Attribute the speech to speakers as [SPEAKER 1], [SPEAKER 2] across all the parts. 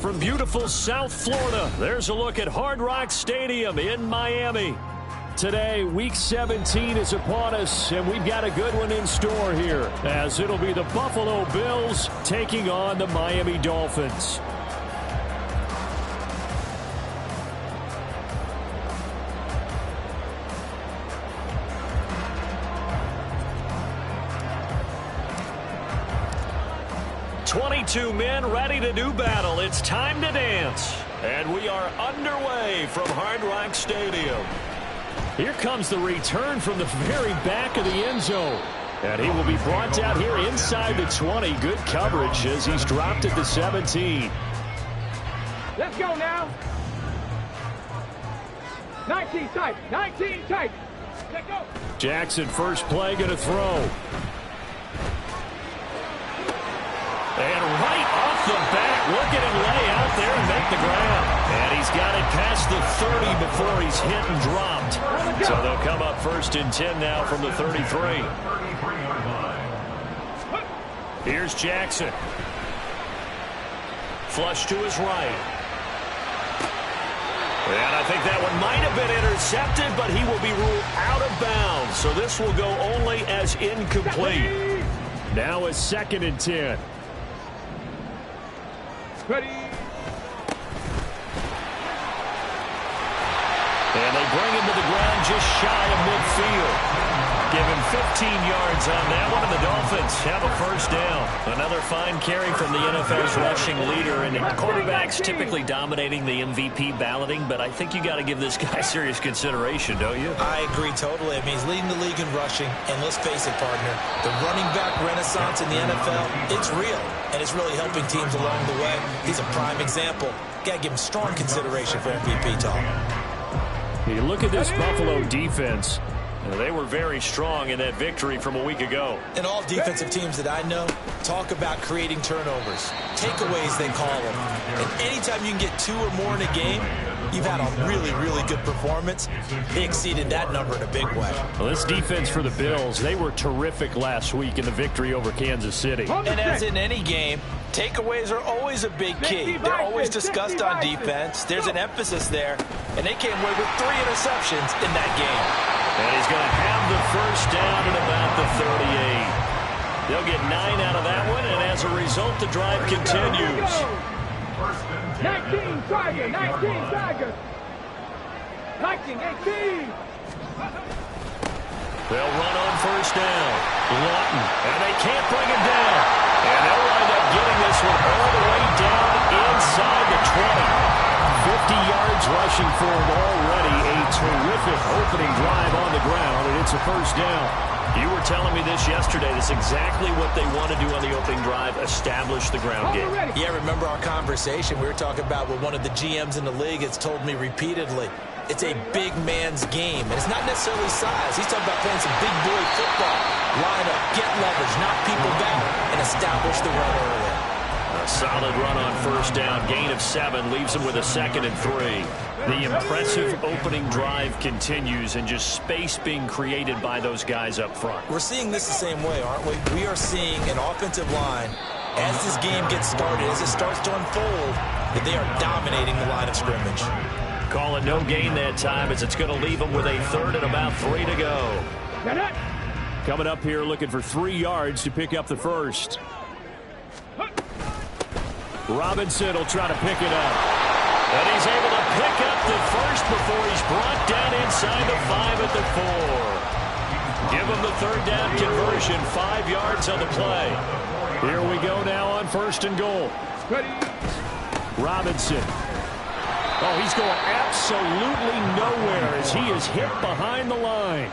[SPEAKER 1] From beautiful South Florida, there's a look at Hard Rock Stadium in Miami. Today, Week 17 is upon us, and we've got a good one in store here, as it'll be the Buffalo Bills taking on the Miami Dolphins. Two men ready to do battle. It's time to dance. And we are underway from Hard Rock Stadium. Here comes the return from the very back of the end zone. And he will be brought down here inside the 20. Good coverage as he's dropped at the 17.
[SPEAKER 2] Let's go now. 19 tight. 19 tight. Let's go.
[SPEAKER 1] Jackson, first play, going to throw. And right off the bat, look at him lay out there and make the grab. And he's got it past the 30 before he's hit and dropped. So they'll come up first and 10 now from the 33. Here's Jackson. Flush to his right. And I think that one might have been intercepted, but he will be ruled out of bounds. So this will go only as incomplete. Now it's 2nd and 10.
[SPEAKER 2] Ready.
[SPEAKER 1] And they bring him to the ground just shy of midfield. Give him 15 yards on that one, and the Dolphins have a first down. Another fine carry from the NFL's rushing leader, and quarterbacks typically dominating the MVP balloting, but I think you got to give this guy serious consideration, don't you?
[SPEAKER 3] I agree totally. I mean, he's leading the league in rushing, and let's face it, partner, the running back renaissance in the NFL, it's real, and it's really helping teams along the way. He's a prime example. Got to give him strong consideration for MVP talk.
[SPEAKER 1] You look at this Buffalo defense. They were very strong in that victory from a week ago.
[SPEAKER 3] And all defensive teams that I know talk about creating turnovers. Takeaways, they call them. And anytime you can get 2 or more in a game, you've had a really, really good performance. They exceeded that number in a big way.
[SPEAKER 1] Well, this defense for the Bills, they were terrific last week in the victory over Kansas City.
[SPEAKER 3] And as in any game, takeaways are always a big key. They're always discussed on defense. There's an emphasis there. And they came away with 3 interceptions in that game.
[SPEAKER 1] And he's going to have the first down at about the 38. They'll get 9 out of that one, and as a result, the drive continues.
[SPEAKER 2] 19 Tigers, 19 Tigers. 19, 18.
[SPEAKER 1] They'll run on first down. Lawton, and they can't bring him down. And they'll wind up getting this one all the way down inside the 20. 50 yards rushing for him already. A terrific opening drive on the ground, and it's a first down. You were telling me this yesterday. That's exactly what they want to do on the opening drive, establish the ground game.
[SPEAKER 3] Yeah, remember our conversation? We were talking about what one of the GMs in the league has told me repeatedly. It's a big man's game, and it's not necessarily size. He's talking about playing some big boy football. Line up, get leverage, knock people back, and establish the run early.
[SPEAKER 1] A solid run on first down. Gain of 7 leaves him with a 2nd and 3. The impressive opening drive continues, and just space being created by those guys up front.
[SPEAKER 3] We're seeing this the same way, aren't we? We are seeing an offensive line, as this game gets started, as it starts to unfold, that they are dominating the line of scrimmage.
[SPEAKER 1] Call it no gain that time, as it's going to leave them with a 3rd and about 3 to go. Coming up here looking for 3 yards to pick up the first. Robinson will try to pick it up. And he's able to pick up the first before he's brought down inside the 5 at the 4. Give him the 3rd down conversion, 5 yards on the play. Here we go now on 1st and goal. Robinson. Oh, he's going absolutely nowhere as he is hit behind the line.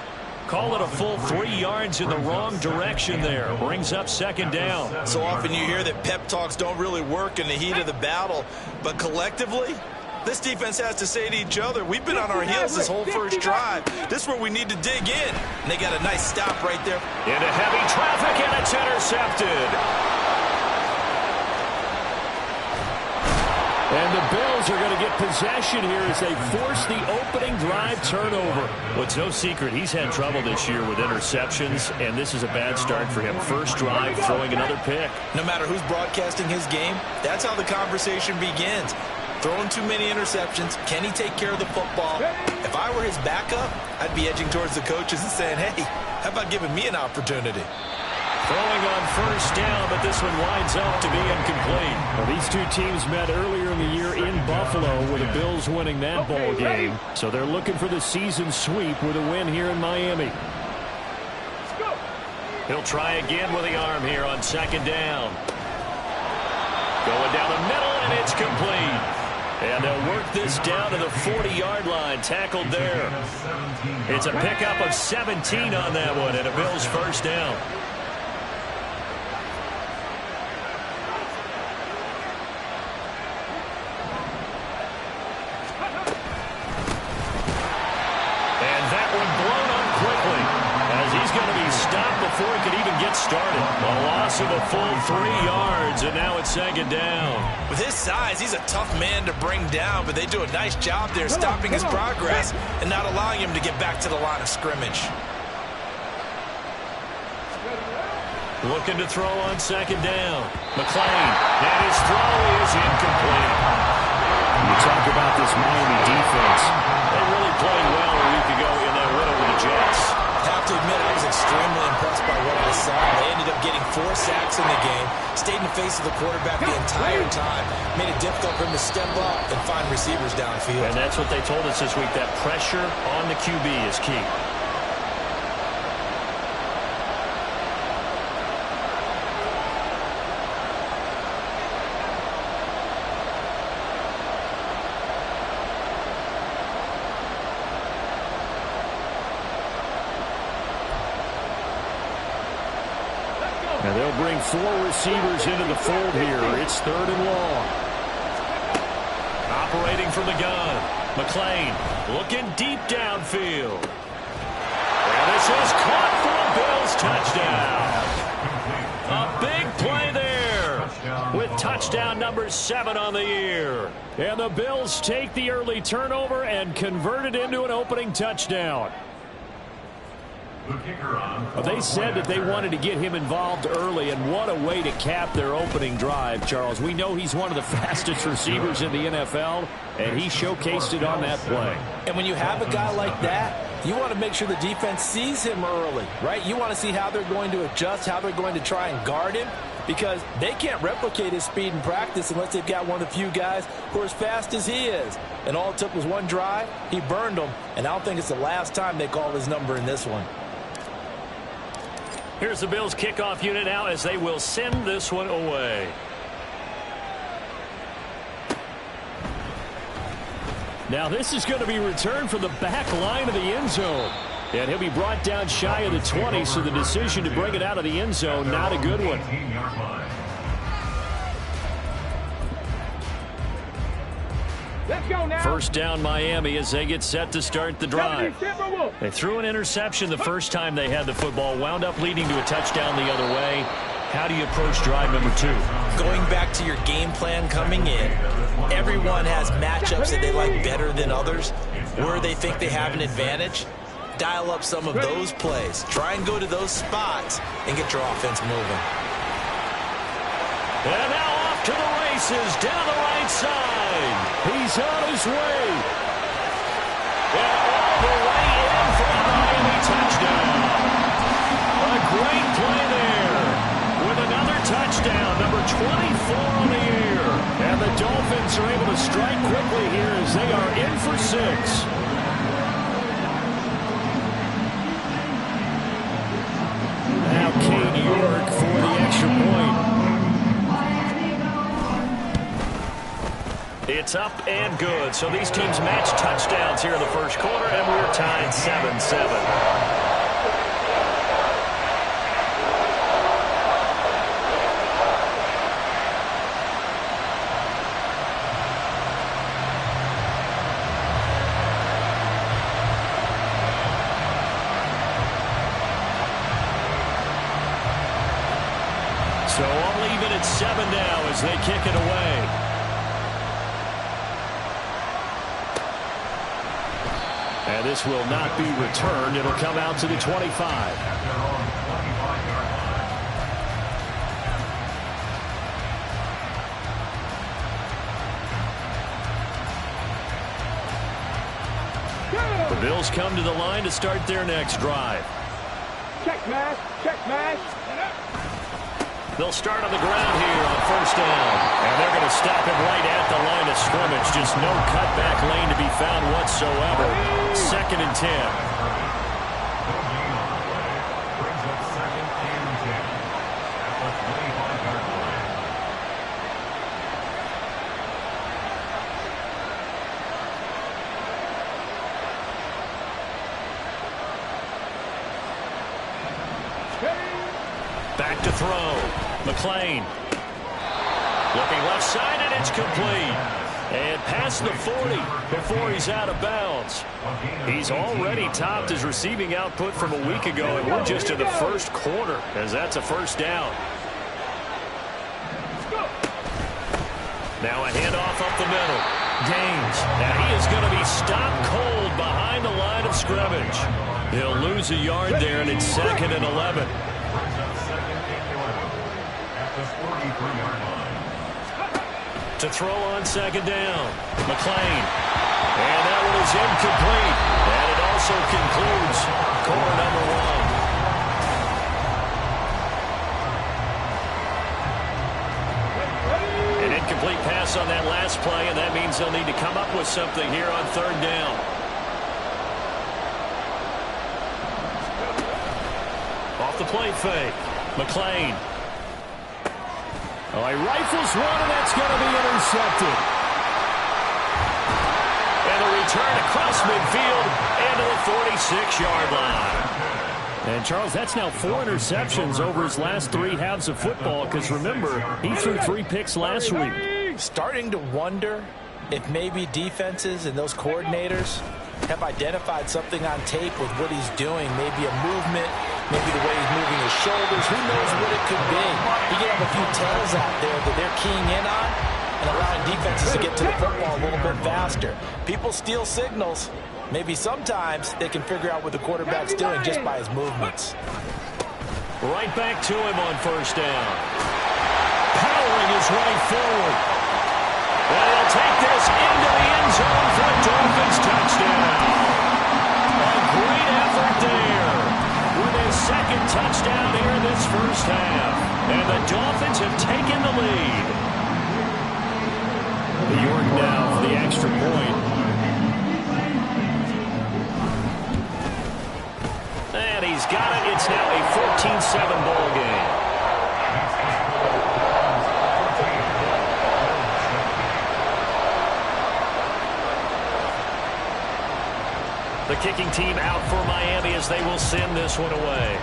[SPEAKER 1] Call it a full 3 yards in the wrong direction there. Brings up 2nd down.
[SPEAKER 3] So often you hear that pep talks don't really work in the heat of the battle, but collectively, this defense has to say to each other, we've been on our heels this whole first drive. This is where we need to dig in. And they got a nice stop right there.
[SPEAKER 1] Into heavy traffic, and it's intercepted. And the Bills are going to get possession here as they force the opening drive turnover.
[SPEAKER 4] Well, it's no secret he's had trouble this year with interceptions, and this is a bad start for him. First drive, throwing another pick.
[SPEAKER 3] No matter who's broadcasting his game, that's how the conversation begins. Throwing too many interceptions. Can he take care of the football? If I were his backup, I'd be edging towards the coaches and saying, hey, how about giving me an opportunity?
[SPEAKER 4] Throwing on first down, but this one winds up to be incomplete.
[SPEAKER 1] Well, these two teams met earlier in the year in Buffalo with the Bills winning that ball game. So they're looking for the season sweep with a win here in Miami.
[SPEAKER 4] He'll try again with the arm here on second down. Going down the middle, and it's complete. And they'll work this down to the 40-yard line, tackled there. It's a pickup of 17 on that one, and a Bills first down. Before he could even get started. A loss of a full 3 yards, and now it's second down.
[SPEAKER 3] With his size, he's a tough man to bring down, but they do a nice job there stopping his progress and not allowing him to get back to the line of scrimmage.
[SPEAKER 4] Looking to throw on second down. McClain, and his throw is incomplete.
[SPEAKER 1] You talk about this Miami defense.
[SPEAKER 4] They really played well a week ago in that win over the Jets.
[SPEAKER 3] I have to admit, I was extremely impressed by what I saw. They ended up getting 4 sacks in the game, stayed in the face of the quarterback the entire time, made it difficult for him to step up and find receivers downfield.
[SPEAKER 4] And that's what they told us this week, that pressure on the QB is key.
[SPEAKER 1] And they'll bring 4 receivers into the fold here. It's 3rd and long.
[SPEAKER 4] Operating from the gun. McClain looking deep downfield. And this is caught for a Bills touchdown. A big play there with touchdown number 7 on the year.
[SPEAKER 1] And the Bills take the early turnover and convert it into an opening touchdown. They said that they wanted to get him involved early, and what a way to cap their opening drive, Charles. We know he's one of the fastest receivers in the NFL, and he showcased it on that play.
[SPEAKER 3] And when you have a guy like that, you want to make sure the defense sees him early, right? You want to see how they're going to adjust, how they're going to try and guard him, because they can't replicate his speed in practice unless they've got one of the few guys who are as fast as he is. And all it took was one drive. He burned them, and I don't think it's the last time they call his number in this one.
[SPEAKER 4] Here's the Bills kickoff unit now as they will send this one away.
[SPEAKER 1] Now this is going to be returned from the back line of the end zone. And he'll be brought down shy of the 20, so the decision to bring it out of the end zone, not a good one.
[SPEAKER 2] Let's go now.
[SPEAKER 4] First down Miami as they get set to start the drive. They threw an interception the first time they had the football, wound up leading to a touchdown the other way. How do you approach drive number 2?
[SPEAKER 3] Going back to your game plan coming in, everyone has matchups that they like better than others, where they think they have an advantage. Dial up some of those plays. Try and go to those spots and get your offense moving.
[SPEAKER 4] And now off to the races down the right side.
[SPEAKER 1] He's on his way.
[SPEAKER 4] And all the way in for a Miami touchdown. A great play there with another touchdown, number 24 on the year.
[SPEAKER 1] And the Dolphins are able to strike quickly here as they are in for 6. Now Cade York for the extra point.
[SPEAKER 4] It's up and good. So these teams match touchdowns here in the first quarter, and we're tied 7-7. So all even at 7 now as they kick it away. And this will not be returned. It'll come out to the 25. The Bills come to the line to start their next drive.
[SPEAKER 2] Check mash, check mash.
[SPEAKER 4] They'll start on the ground here on first down. And they're going to stop him right at the line of scrimmage. Just no cutback lane to be found whatsoever. 2nd and 10. Back to throw. McClain. Looking left side, and it's complete. And past the 40 before he's out of bounds. He's already topped his receiving output from a week ago, and we're just in the first quarter, as that's a first down. Now a handoff up the middle. Gaines. Now he is going to be stopped cold behind the line of scrimmage. He'll lose a yard there, and it's 2nd and 11. To throw on 2nd down. McClain. And that one is incomplete. And it also concludes quarter number 1. An incomplete pass on that last play, and that means they'll need to come up with something here on 3rd down. Off the play fake. McClain. Oh, he rifles one, and that's going to be intercepted. And a return across midfield and to the 46-yard line. And, Charles, that's now 4 interceptions over his last 3 halves of football, because, remember, he threw 3 picks last week.
[SPEAKER 3] Starting to wonder if maybe defenses and those coordinators have identified something on tape with what he's doing, maybe a movement, maybe the way he's moving his shoulders. Who knows what it could be? He could have a few tells out there that they're keying in on and allowing defenses to get to the football a little bit faster. People steal signals. Maybe sometimes they can figure out what the quarterback's doing just by his movements.
[SPEAKER 4] Right back to him on first down. Powering his way forward. And he'll take this into the end zone for a Dolphins touchdown. A great effort there with his 2nd touchdown here in this first half. And the Dolphins have taken the lead. York now for the extra point. And he's got it. It's now a 14-7 ball game. The kicking team out for Miami as they will send this one away.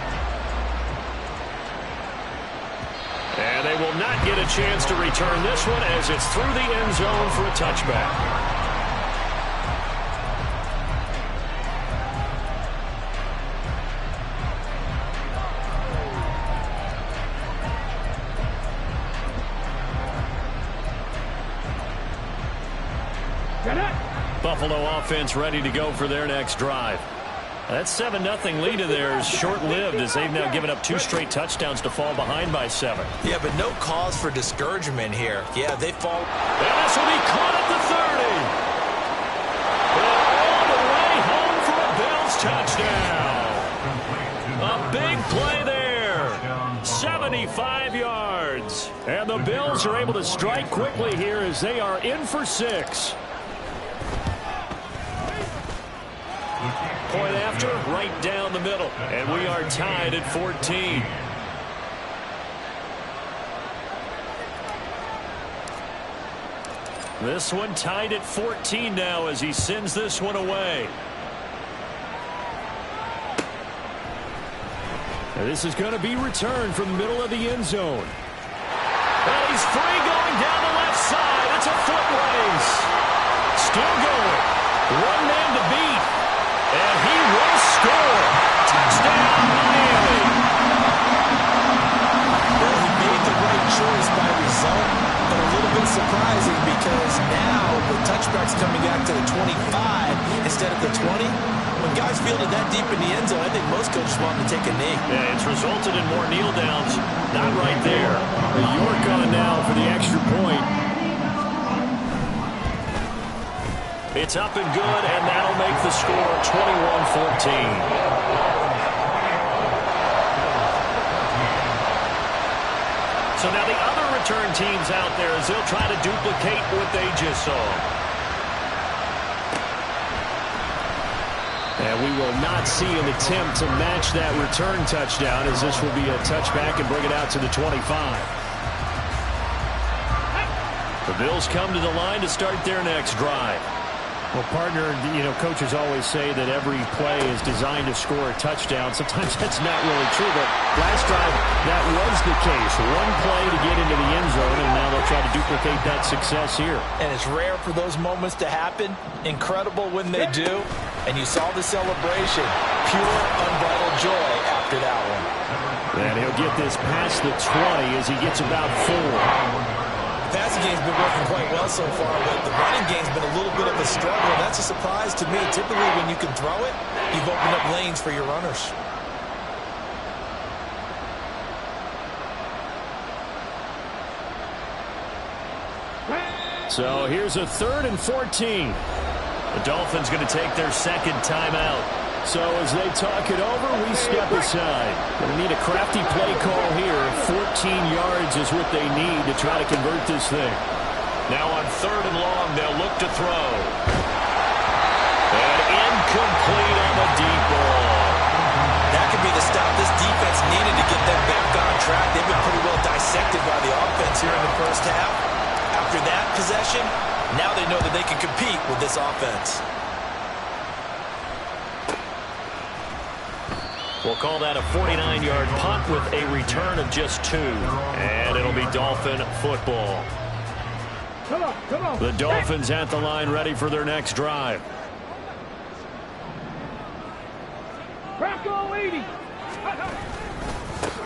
[SPEAKER 4] And they will not get a chance to return this one as it's through the end zone for a touchback. Buffalo offense ready to go for their next drive. That 7-0 lead of theirs short-lived as they've now given up 2 straight touchdowns to fall behind by 7.
[SPEAKER 3] Yeah, but no cause for discouragement here. Yeah, they fall.
[SPEAKER 4] And this will be caught at the 30. And all the way home for a Bills touchdown. A big play there. 75 yards. And the Bills are able to strike quickly here as they are in for 6. Point after, right down the middle. And we are tied at 14. This one tied at 14 now as he sends this one away. And this is going to be returned from the middle of the end zone. And he's free going down the left side. It's a foot race. Still going. One man to beat. And he will score. Touchdown, Miami.
[SPEAKER 3] Well, he made the right choice by result, but a little bit surprising because now with the touchback's coming back to the 25 instead of the 20. When guys fielded that deep in the end zone, I think most coaches want to take a knee.
[SPEAKER 4] Yeah, it's resulted in more kneel downs. Not right there. York on now for the extra point. It's up and good, and that'll make the score 21-14. So now the other return teams out there as they'll try to duplicate what they just saw. And we will not see an attempt to match that return touchdown, as this will be a touchback and bring it out to the 25. The Bills come to the line to start their next drive.
[SPEAKER 1] Well, partner, you know, coaches always say that every play is designed to score a touchdown. Sometimes that's not really true, but last drive, that was the case. One play to get into the end zone, and now they'll try to duplicate that success here.
[SPEAKER 3] And it's rare for those moments to happen. Incredible when they do. And you saw the celebration. Pure, unbridled joy after that one.
[SPEAKER 1] And he'll get this past the 20 as he gets about 4.
[SPEAKER 3] The passing game's been working quite well so far, but the running game's been a little bit of a struggle. That's a surprise to me. Typically, when you can throw it, you've opened up lanes for your runners.
[SPEAKER 1] So here's a 3rd and 14.
[SPEAKER 4] The Dolphins going to take their second timeout.
[SPEAKER 1] So as they talk it over, we step aside. Going to need a crafty play call here. 14 yards is what they need to try to convert this thing.
[SPEAKER 4] Now on 3rd and long, they'll look to throw. And incomplete on the deep ball.
[SPEAKER 3] That could be the stop this defense needed to get them back on track. They've been pretty well dissected by the offense here in the first half. After that possession, now they know that they can compete with this offense.
[SPEAKER 4] We'll call that a 49-yard punt with a return of just 2. And it'll be Dolphin football.
[SPEAKER 2] Come on.
[SPEAKER 1] The Dolphins at the line ready for their next drive.
[SPEAKER 2] Crackle 80.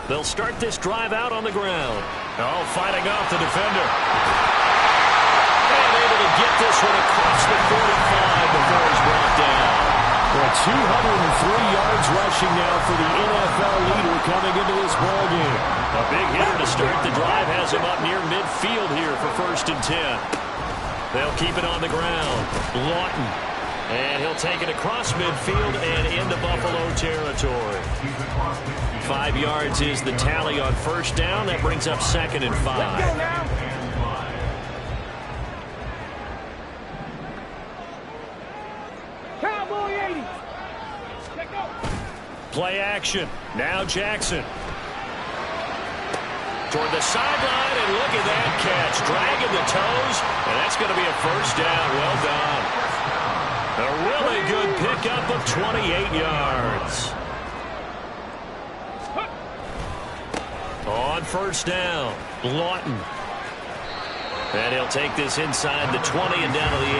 [SPEAKER 4] They'll start this drive out on the ground. Oh, fighting off the defender. And able to get this one across the 45 before he's brought down.
[SPEAKER 1] Well, 203 yards rushing now for the NFL leader coming into this ballgame.
[SPEAKER 4] A big hitter to start the drive has him up near midfield here for 1st and 10. They'll keep it on the ground. Lawton. And he'll take it across midfield and into Buffalo territory. 5 yards is the tally on 1st down. That brings up 2nd and 5.
[SPEAKER 2] Let's go now. Cowboy 80. Let's go.
[SPEAKER 4] Play action. Now Jackson. Toward the sideline, and look at that catch. Dragging the toes, and that's going to be a 1st down. Well done. A really good pickup of 28 yards. On 1st down, Lawton. And he'll take this inside the 20 and down to the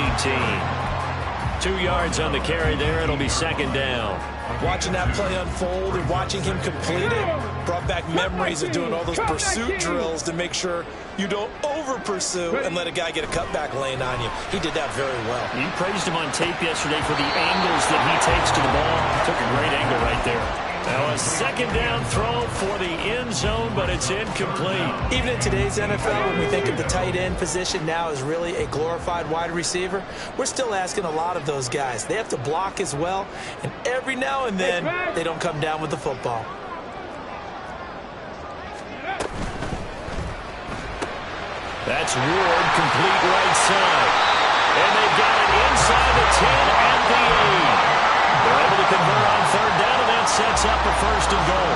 [SPEAKER 4] 18. 2 yards on the carry there. It'll be 2nd down.
[SPEAKER 3] Watching that play unfold and watching him complete it brought back memories of doing all those pursuit drills to make sure you don't over-pursue and let a guy get a cutback lane on you. He did that very well.
[SPEAKER 4] You praised him on tape yesterday for the angles that he takes to the ball. Took a great angle right there. Now a 2nd down throw for the end zone, but it's incomplete.
[SPEAKER 3] Even in today's NFL, when we think of the tight end position now as really a glorified wide receiver, we're still asking a lot of those guys. They have to block as well, and every now and then they don't come down with the football.
[SPEAKER 4] That's Ward, complete right side. And they've got it inside the 10 and the 8. They're able to convert on 3rd down, and that sets up a 1st and goal.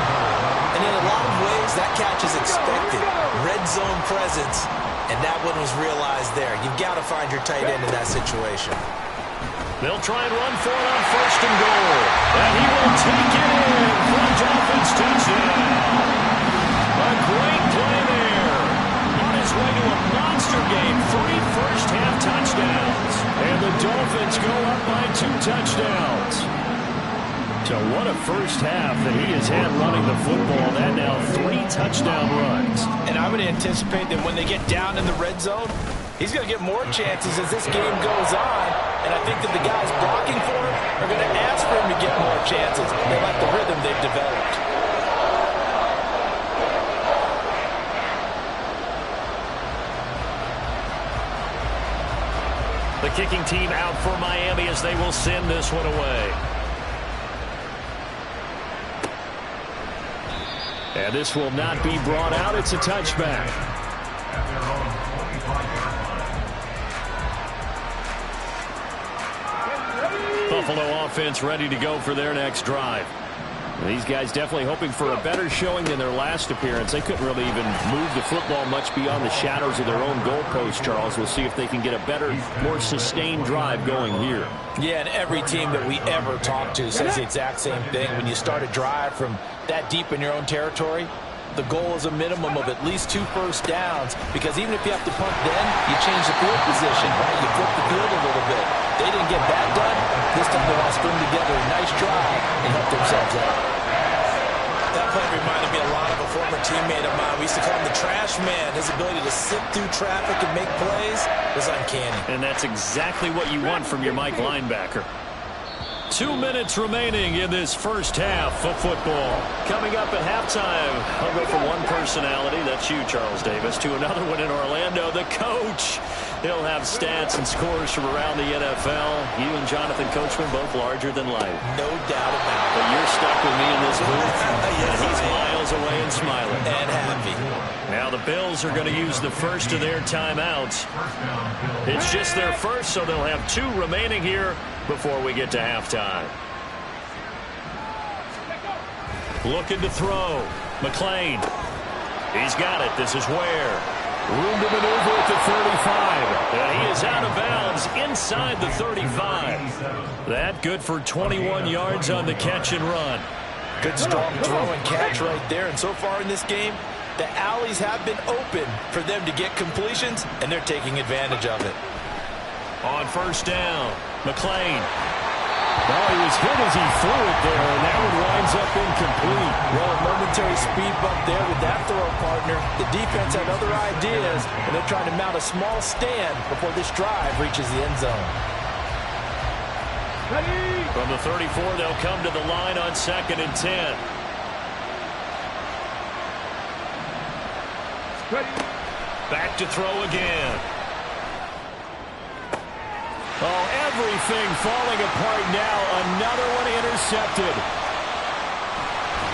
[SPEAKER 3] And in a lot of ways, that catch is expected. Red zone presence, and that one was realized there. You've got to find your tight end in that situation.
[SPEAKER 4] They'll try and run for it on 1st and goal. And he will take it in for a Dolphins touchdown. A great play there. On his way to a monster game. 3 first-half touchdowns.
[SPEAKER 1] And the Dolphins go up by 2 touchdowns. So what a first half that he has had running the football. That now 3 touchdown runs.
[SPEAKER 3] And I would anticipate that when they get down in the red zone, He's going to get more chances as this game goes on, and I think that the guys blocking for him are going to ask for him to get more chances. They like the rhythm they've developed.
[SPEAKER 4] The kicking team out for Miami as they will send this one away. And this will not be brought out. It's a touchback. Buffalo offense ready to go for their next drive. These guys definitely hoping for a better showing than their last appearance. They couldn't really even move the football much beyond the shadows of their own goalpost, Charles. We'll see if they can get a better, more sustained drive going here.
[SPEAKER 3] Yeah, and every team that we ever talk to says the exact same thing. When you start a drive from that deep in your own territory, the goal is a minimum of at least 2 first downs, because even if you have to punt then, you change the field position, right? You flip the field a little bit. They didn't get that done. This time they want to string together a nice drive and help themselves out. That play reminded me a lot of a former teammate of mine. We used to call him the trash man. His ability to sit through traffic and make plays was uncanny.
[SPEAKER 4] And that's exactly what you want from your Mike linebacker. 2 minutes remaining in this first half of football. Coming up at halftime, I'll go from one personality, that's you, Charles Davis, to another one in Orlando, the coach. He'll have stats and scores from around the NFL. You and Jonathan Coachman both larger than life.
[SPEAKER 3] No doubt about it.
[SPEAKER 4] But you're stuck with me in this booth, and he's miles away and smiling.
[SPEAKER 3] And happy.
[SPEAKER 4] Now the Bills are going to use the first of their timeouts. It's just their first, so they'll have 2 remaining here before we get to halftime. Looking to throw. McClain. He's got it. This is Ware. Room to maneuver at the 35. And he is out of bounds inside the 35. That good for 21 yards on the catch and run.
[SPEAKER 3] Good strong throw and catch right there. And so far in this game, the alleys have been open for them to get completions, and they're taking advantage of it.
[SPEAKER 4] On first down, McClain. Well, he was hit as he threw it there, and that one winds up incomplete.
[SPEAKER 3] Well, a momentary speed bump there with that throw, partner. The defense had other ideas, and they're trying to mount a small stand before this drive reaches the end zone.
[SPEAKER 2] Ready?
[SPEAKER 4] From the 34, they'll come to the line on 2nd and 10.
[SPEAKER 2] Ready?
[SPEAKER 4] Back to throw again. Oh, everything falling apart now. Another one intercepted.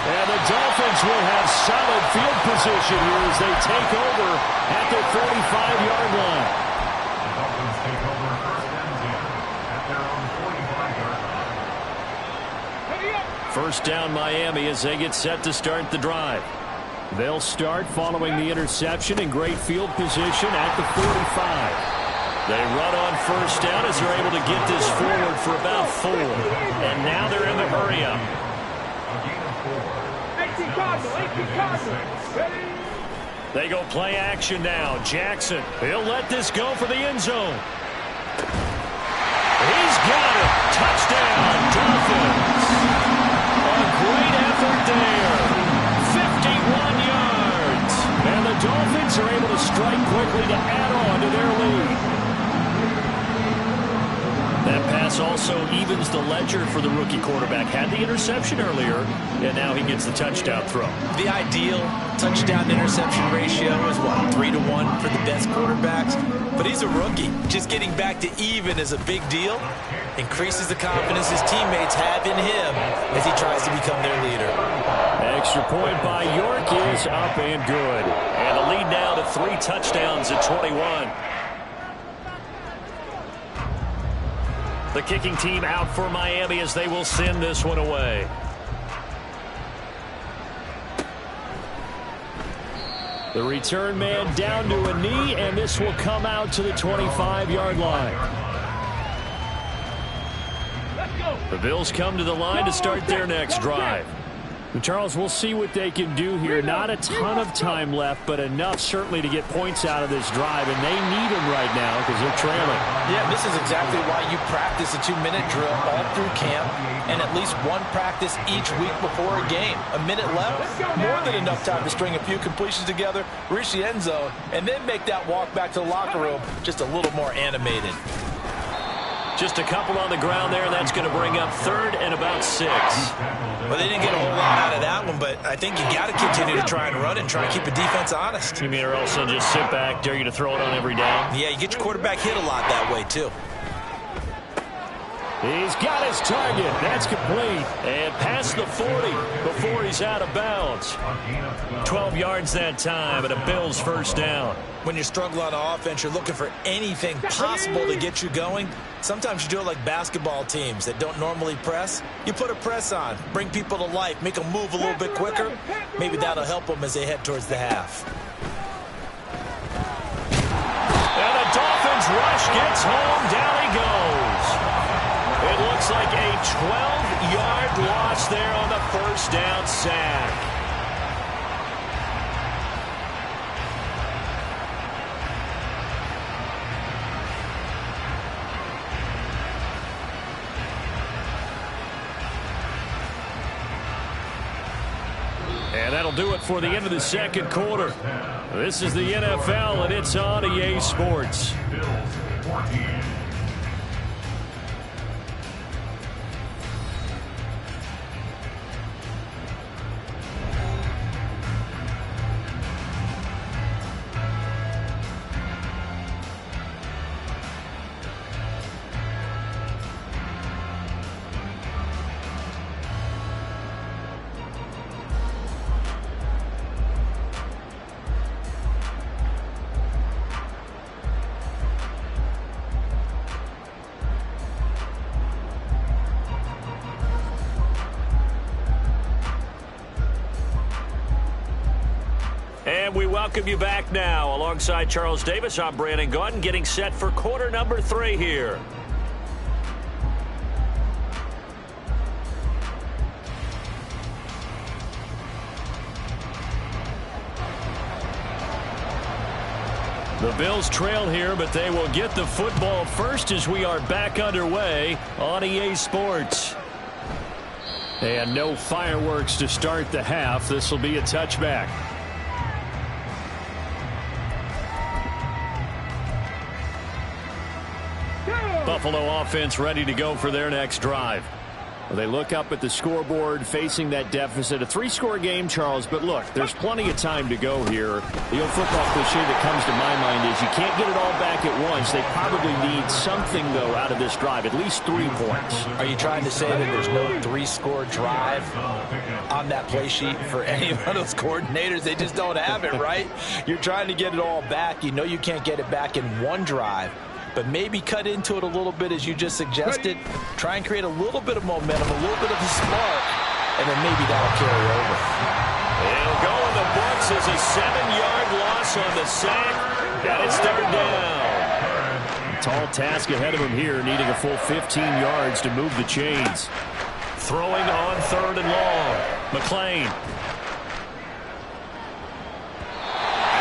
[SPEAKER 4] And the Dolphins will have solid field position here as they take over at the 45-yard line.
[SPEAKER 5] The Dolphins take over 1st and 10 at their own 45-yard line.
[SPEAKER 2] Ready up.
[SPEAKER 4] First down Miami as they get set to start the drive. They'll start following the interception in great field position at the 45. They run on first down as they're able to get this forward for about 4. And now they're in the hurry-up.
[SPEAKER 2] 18 Cardinal. Ready?
[SPEAKER 4] They go play action now. Jackson, he'll let this go for the end zone. He's got it. Touchdown, Dolphins. A great effort there. 51 yards. And the Dolphins are able to strike quickly to add on to their lead. That pass also evens the ledger for the rookie quarterback. Had the interception earlier, and now he gets the touchdown throw.
[SPEAKER 3] The ideal touchdown-interception ratio is, what, 3-to-1 for the best quarterbacks? But he's a rookie. Just getting back to even is a big deal. Increases the confidence his teammates have in him as he tries to become their leader.
[SPEAKER 4] Extra point by York is up and good. And the lead now to 3 touchdowns at 21. The kicking team out for Miami as they will send this one away. The return man down to a knee, and this will come out to the 25-yard line.
[SPEAKER 2] Let's go.
[SPEAKER 4] The Bills come to the line to start their next drive. Charles, we'll see what they can do here. Not a ton of time left, but enough certainly to get points out of this drive, and they need them right now because they're trailing.
[SPEAKER 3] Yeah, this is exactly why you practice a 2-minute drill all through camp and at least one practice each week before a game. A minute left, more than enough time to string a few completions together, reach the end zone, and then make that walk back to the locker room just a little more animated.
[SPEAKER 4] Just a couple on the ground there, and that's going to bring up 3rd and about 6.
[SPEAKER 3] Well, they didn't get a whole lot out of that one, but I think you got to continue to try and run and try and keep the defense honest.
[SPEAKER 4] You mean or else they'll just sit back, dare you to throw it on every down?
[SPEAKER 3] Yeah, you get your quarterback hit a lot that way, too.
[SPEAKER 4] He's got his target. That's complete. And past the 40 before he's out of bounds. 12 yards that time, and a Bills first down.
[SPEAKER 3] When you're struggling on offense, you're looking for anything possible to get you going. Sometimes you do it like basketball teams that don't normally press. You put a press on, bring people to life, make them move a little bit quicker. Maybe that'll help them as they head towards the half.
[SPEAKER 4] And the Dolphins rush gets home. Down he goes. It looks like a 12-yard loss there on the first down sack. And that'll do it for the end of the second quarter. This is the NFL, and it's on EA Sports. And we welcome you back now. Alongside Charles Davis, I'm Brandon Gaudin, getting set for quarter number 3 here. The Bills trail here, but they will get the football first as we are back underway on EA Sports. And no fireworks to start the half. This will be a touchback. Buffalo offense ready to go for their next drive. Well, they look up at the scoreboard facing that deficit. A 3-score game, Charles, but look, there's plenty of time to go here. The old football cliche that comes to my mind is you can't get it all back at once. They probably need something, though, out of this drive, at least 3 points.
[SPEAKER 3] Are you trying to say that there's no 3-score drive on that play sheet for any one of those coordinators? They just don't have it, right? You're trying to get it all back. You know you can't get it back in one drive. But maybe cut into it a little bit, as you just suggested. Try and create a little bit of momentum, a little bit of a spark, and then maybe that'll carry over.
[SPEAKER 4] It'll go in the books as a 7-yard loss on the sack, and it's 3rd down. Tall task ahead of him here, needing a full 15 yards to move the chains. Throwing on 3rd and long. McClain.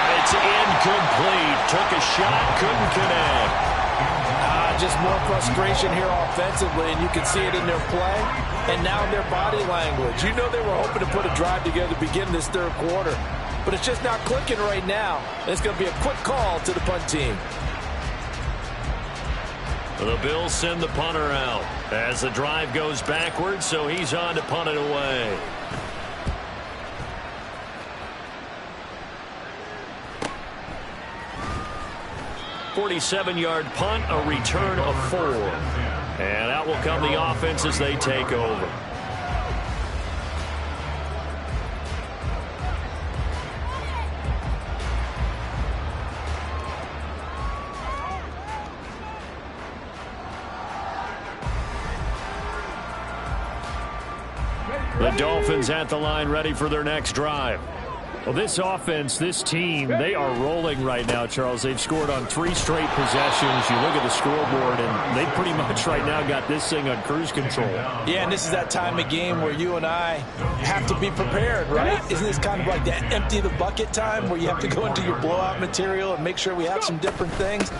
[SPEAKER 4] And it's incomplete. Took a shot, couldn't connect.
[SPEAKER 3] Just more frustration here offensively, and you can see it in their play and now in their body language. You know they were hoping to put a drive together to begin this 3rd quarter, but it's just not clicking right now. And it's going to be a quick call to the punt team.
[SPEAKER 4] The Bills send the punter out as the drive goes backwards, so he's on to punt it away. .47-yard punt, a return of 4. And out will come the offense as they take over. The Dolphins at the line ready for their next drive. Well, this offense, this team, they are rolling right now, Charles. They've scored on 3 straight possessions. You look at the scoreboard, and they pretty much right now got this thing on cruise control.
[SPEAKER 3] Yeah, and this is that time of game where you and I have to be prepared, right? Isn't this kind of like that empty the bucket time where you have to go into your blowout material and make sure we have some different things?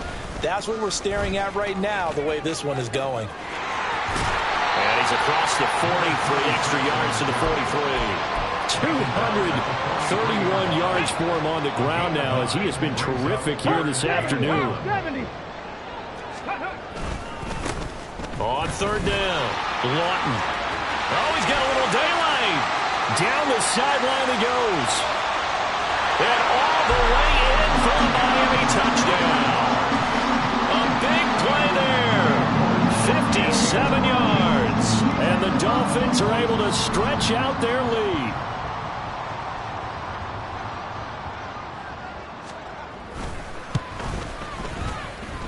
[SPEAKER 3] That's what we're staring at right now, the way this one is going.
[SPEAKER 4] And he's across the 40, 3 extra yards to the 43. 231 yards for him on the ground now as he has been terrific here this afternoon. On third down, Lawton. Oh, he's got a little daylight. Down the sideline he goes. And all the way in for a Miami touchdown. A big play there. 57 yards. And the Dolphins are able to stretch out their lead.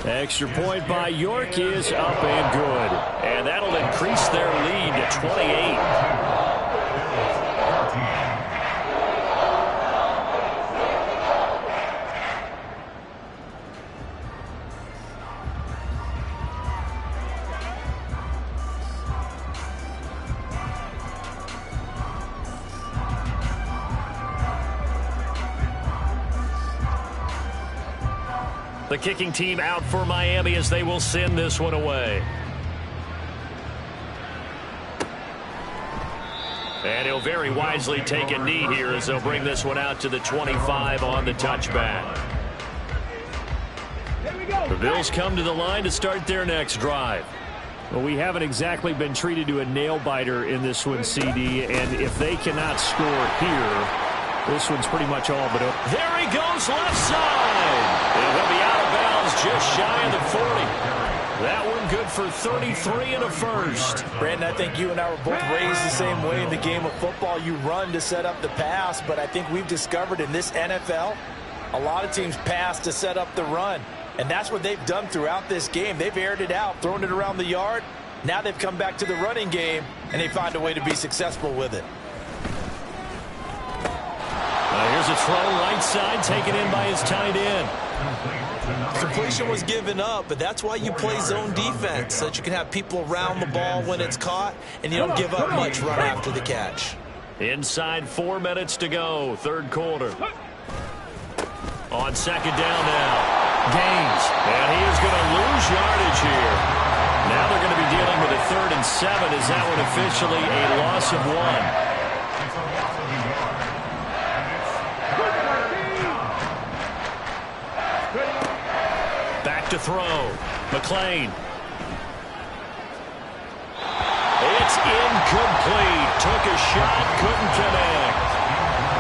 [SPEAKER 4] Extra point by York is up and good. And that'll increase their lead to 28. The kicking team out for Miami as they will send this one away. And he'll very wisely take a knee here as they'll bring this one out to the 25 on the touchback. The Bills come to the line to start their next drive. Well, we haven't exactly been treated to a nail-biter in this one, CD, and if they cannot score here, this one's pretty much all but over. There he goes left side. And he'll be out of bounds just shy of the 40. That one good for 33 and a first.
[SPEAKER 3] Brandon, I think you and I were both raised the same way in the game of football. You run to set up the pass, but I think we've discovered in this NFL, a lot of teams pass to set up the run. And that's what they've done throughout this game. They've aired it out, thrown it around the yard. Now they've come back to the running game, and they find a way to be successful with it.
[SPEAKER 4] Here's a throw right side, taken in by his tight end.
[SPEAKER 3] Completion was given up, but that's why you play zone defense, so that you can have people around the ball when it's caught, and you don't give up much run after the catch.
[SPEAKER 4] Inside 4 minutes to go, third quarter. On second down now. Gaines, and he is going to lose yardage here. Now they're going to be dealing with a 3rd and 7. Is that one officially a loss of 1? Back to throw. McLean. It's incomplete. Took a shot, couldn't connect.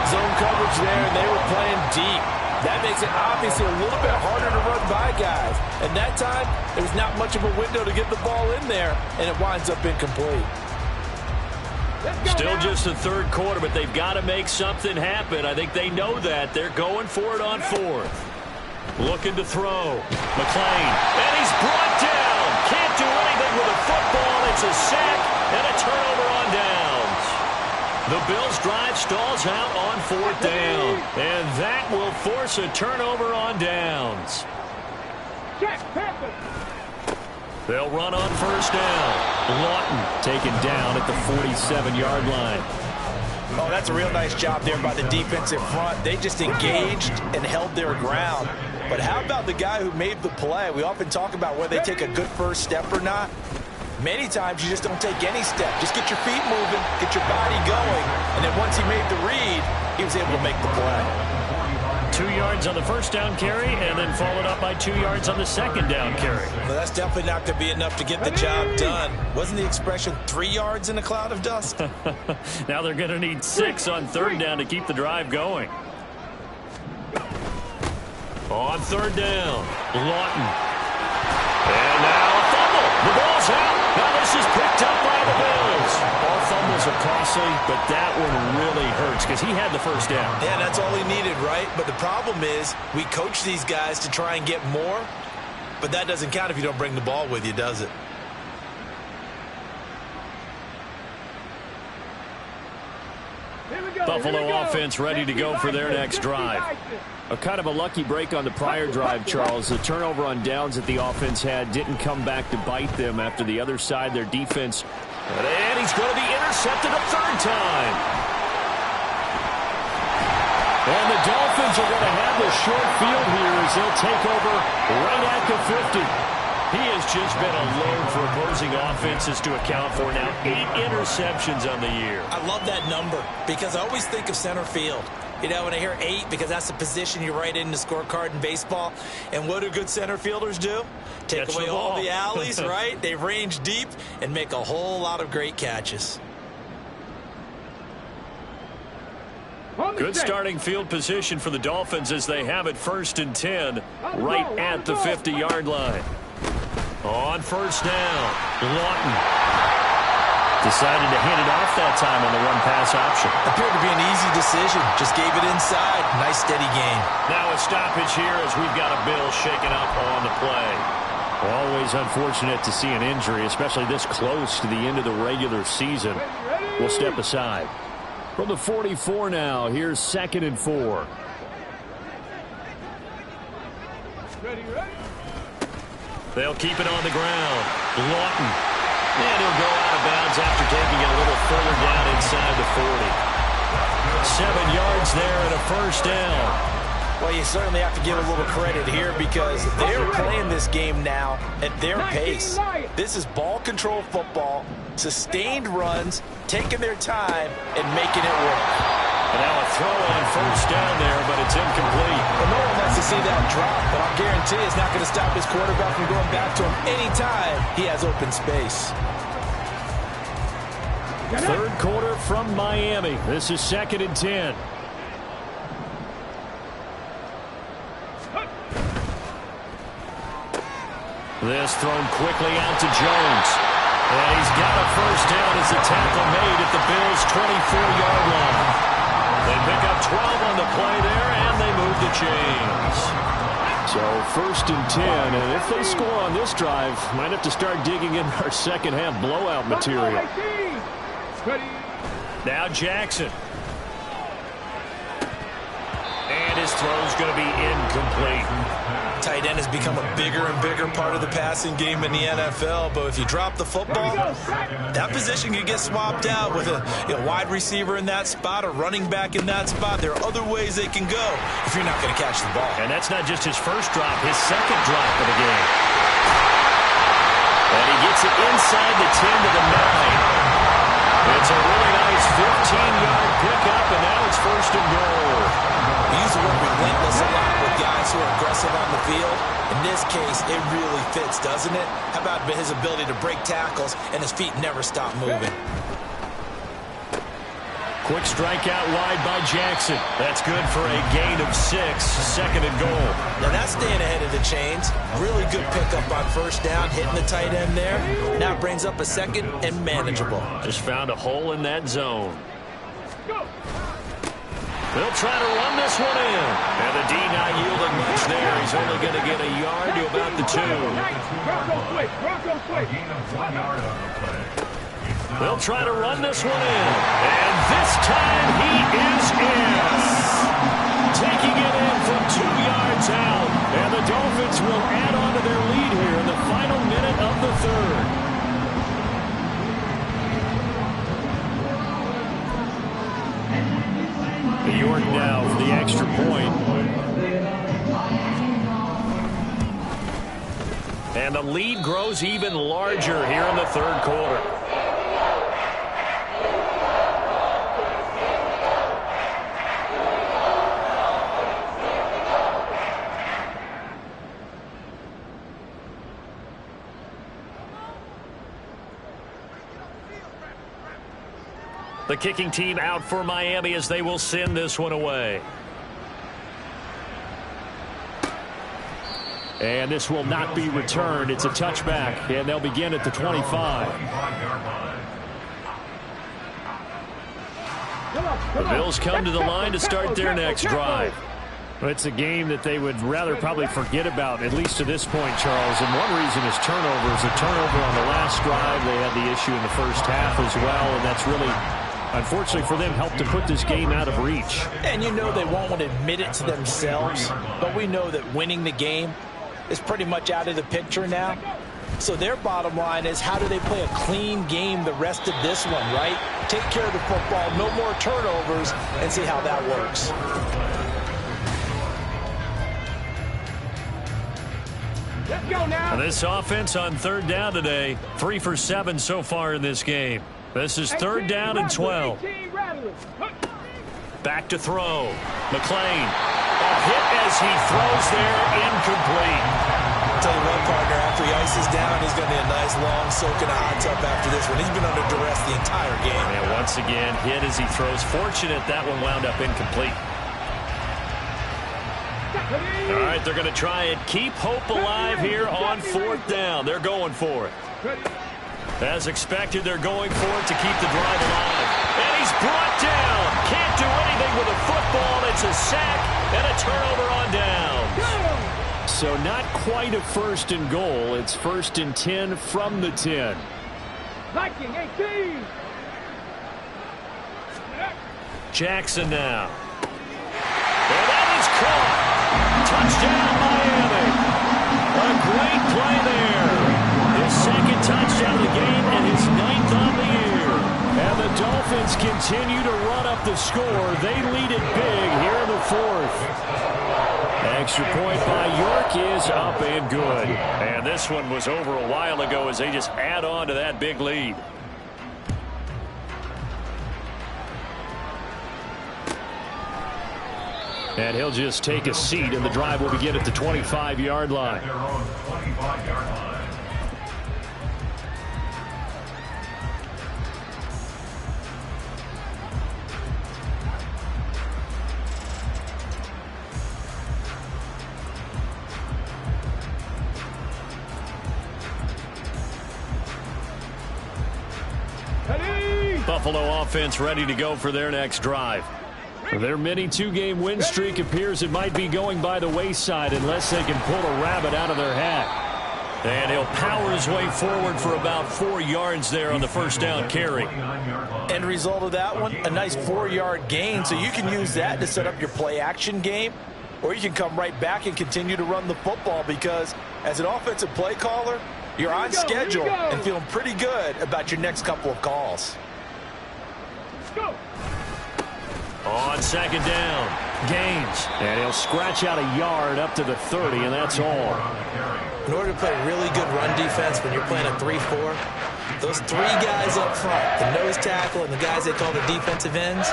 [SPEAKER 3] Zone coverage there, and they were playing deep. That makes it obviously a little bit harder to run by guys. And that time, there was not much of a window to get the ball in there, and it winds up incomplete.
[SPEAKER 4] Still just the third quarter, but they've got to make something happen. I think they know that. They're going for it on 4th. Looking to throw. McLean. And he's brought down. Can't do anything with a football. It's a sack and a turnover on downs. The Bills' drive stalls out on 4th down. And that will force a turnover on downs. They'll run on first down. Lawton taken down at the 47-yard line.
[SPEAKER 3] Oh, that's a real nice job there by the defensive front. They just engaged and held their ground. But how about the guy who made the play? We often talk about whether they take a good first step or not. Many times you just don't take any step. Just get your feet moving, get your body going, and then once he made the read, he was able to make the play.
[SPEAKER 4] 2 yards on the first down carry, and then followed up by 2 yards on the second down carry.
[SPEAKER 3] Well, that's definitely not going to be enough to get the job done. Wasn't the expression 3 yards in a cloud of dust?
[SPEAKER 4] Now they're going to need 6 on third down to keep the drive going. On third down, Lawton. And now a fumble. The ball's out. Now this is picked up by the Bills. All fumbles are costly, but that one really hurts because he had the first down.
[SPEAKER 3] Yeah, that's all he needed, right? But the problem is we coach these guys to try and get more, but that doesn't count if you don't bring the ball with you, does it?
[SPEAKER 4] Buffalo offense ready to go for their next drive.
[SPEAKER 1] A kind of a lucky break on the prior drive, Charles. The turnover on downs that the offense had didn't come back to bite them after the other side. Their defense.
[SPEAKER 4] And he's going to be intercepted a third time.
[SPEAKER 1] And the Dolphins are going to have the short field here as they'll take over right at the 50.
[SPEAKER 4] He has just been a load for opposing offenses to account for now. 8 interceptions on the year.
[SPEAKER 3] I love that number because I always think of center field. You know, when I hear 8, because that's the position you write in the scorecard in baseball. And what do good center fielders do? Take away all the alleys, right? They range deep and make a whole lot of great catches.
[SPEAKER 4] Good starting field position for the Dolphins as they have it 1st and 10 right at the 50-yard line. On first down, Lawton decided to hand it off that time on the one-pass option.
[SPEAKER 3] Appeared to be an easy decision. Just gave it inside. Nice steady gain.
[SPEAKER 4] Now a stoppage here as we've got a Bill shaken up on the play.
[SPEAKER 1] Always unfortunate to see an injury, especially this close to the end of the regular season. We'll step aside. From the 44 now, here's 2nd and 4.
[SPEAKER 4] They'll keep it on the ground. Lawton. And he'll go out of bounds after taking it a little further down inside the 40. 7 yards there and a first down.
[SPEAKER 3] Well, you certainly have to give a little credit here because they're playing this game now at their pace. This is ball control football, sustained runs, taking their time, and making it work.
[SPEAKER 4] And now a throw on first down there, but it's incomplete.
[SPEAKER 3] Well, no one wants to see that drop, but I'll guarantee it's not going to stop his quarterback from going back to him anytime he has open space.
[SPEAKER 1] 3rd quarter from Miami. This is 2nd and 10.
[SPEAKER 4] This thrown quickly out to Jones. And he's got a first down as the tackle made at the Bills' 24-yard line. They pick up 12 on the play there, and they move the chains.
[SPEAKER 1] So 1st and 10, and if they score on this drive, might have to start digging in our second-half blowout material.
[SPEAKER 4] Now Jackson. And his throw's going to be incomplete.
[SPEAKER 3] Tight end has become a bigger and bigger part of the passing game in the NFL, but if you drop the football, that position can get swapped out with a wide receiver in that spot, a running back in that spot. There are other ways they can go if you're not going to catch the ball.
[SPEAKER 4] And that's not just his first drop, his second drop of the game. And he gets it inside the 10 to the 9. It's a really nice 15-yard pickup, and now it's 1st and goal.
[SPEAKER 3] We use the word relentless a lot with guys who are aggressive on the field. In this case, it really fits, doesn't it? How about his ability to break tackles and his feet never stop moving?
[SPEAKER 4] Quick strikeout wide by Jackson. That's good for a gain of 6, 2nd and goal.
[SPEAKER 3] Now that's staying ahead of the chains. Really good pickup on first down, hitting the tight end there. Now it brings up a 2nd and manageable.
[SPEAKER 4] Just found a hole in that zone. They'll try to run this one in. And the D not yielding much there. He's only going to get a yard to about the 2. They'll try to run this one in. And this time he is in. Taking it in from 2 yards out. And the Dolphins will add on to their lead here in the final minute of the 3rd.
[SPEAKER 1] York now for the extra point.
[SPEAKER 4] And the lead grows even larger here in the 3rd quarter. The kicking team out for Miami as they will send this one away.
[SPEAKER 1] And this will not be returned. It's a touchback, and they'll begin at the 25.
[SPEAKER 4] The Bills come to the line to start their next drive.
[SPEAKER 1] Well, it's a game that they would rather probably forget about, at least to this point, Charles. And one reason is turnovers. A turnover on the last drive. They had the issue in the first half as well, and that's really unfortunately for them, helped to put this game out of reach.
[SPEAKER 3] And you know they won't want to admit it to themselves, but we know that winning the game is pretty much out of the picture now. So their bottom line is, how do they play a clean game the rest of this one, right? Take care of the football, no more turnovers, and see how that works.
[SPEAKER 2] Let's go now.
[SPEAKER 4] This offense on third down today, 3 for 7 so far in this game. This is third down and 12. Back to throw. McClain. A hit as he throws there, incomplete.
[SPEAKER 3] Tell you what, partner, after he ices down, he's going to need a nice long soak in a hot tub after this one. He's been under duress the entire game.
[SPEAKER 4] And once again, hit as he throws. Fortunate that one wound up incomplete. All right, they're going to try and keep hope alive here on fourth down. They're going for it. As expected, they're going for it to keep the drive alive. And he's brought down. Can't do anything with a football. It's a sack and a turnover on down.
[SPEAKER 1] So not quite a first and goal. It's first and 10 from the 10.
[SPEAKER 2] Viking 18.
[SPEAKER 4] Jackson now. And that is caught. Touchdown, Miami. A great play there. His second touchdown of the game and his 9th on the year. And the Dolphins continue to run up the score. They lead it big here in the 4th. Extra point by York is up and good. And this one was over a while ago as they just add on to that big lead. And he'll just take a seat, and the drive will begin at the 25-yard line.
[SPEAKER 5] Their own 25-yard line.
[SPEAKER 4] Buffalo offense ready to go for their next drive. Their mini 2-game win streak appears it might be going by the wayside unless they can pull a rabbit out of their hat. And he'll power his way forward for about 4 yards there on the first down carry.
[SPEAKER 3] End result of that one, a nice 4-yard gain, so you can use that to set up your play-action game, or you can come right back and continue to run the football, because as an offensive play caller, you're on schedule and feeling pretty good about your next couple of calls.
[SPEAKER 2] Go.
[SPEAKER 4] On second down, Gaines. And he'll scratch out a yard up to the 30, and that's all.
[SPEAKER 3] In order to play really good run defense when you're playing a 3-4, those 3 guys up front, the nose tackle and the guys they call the defensive ends,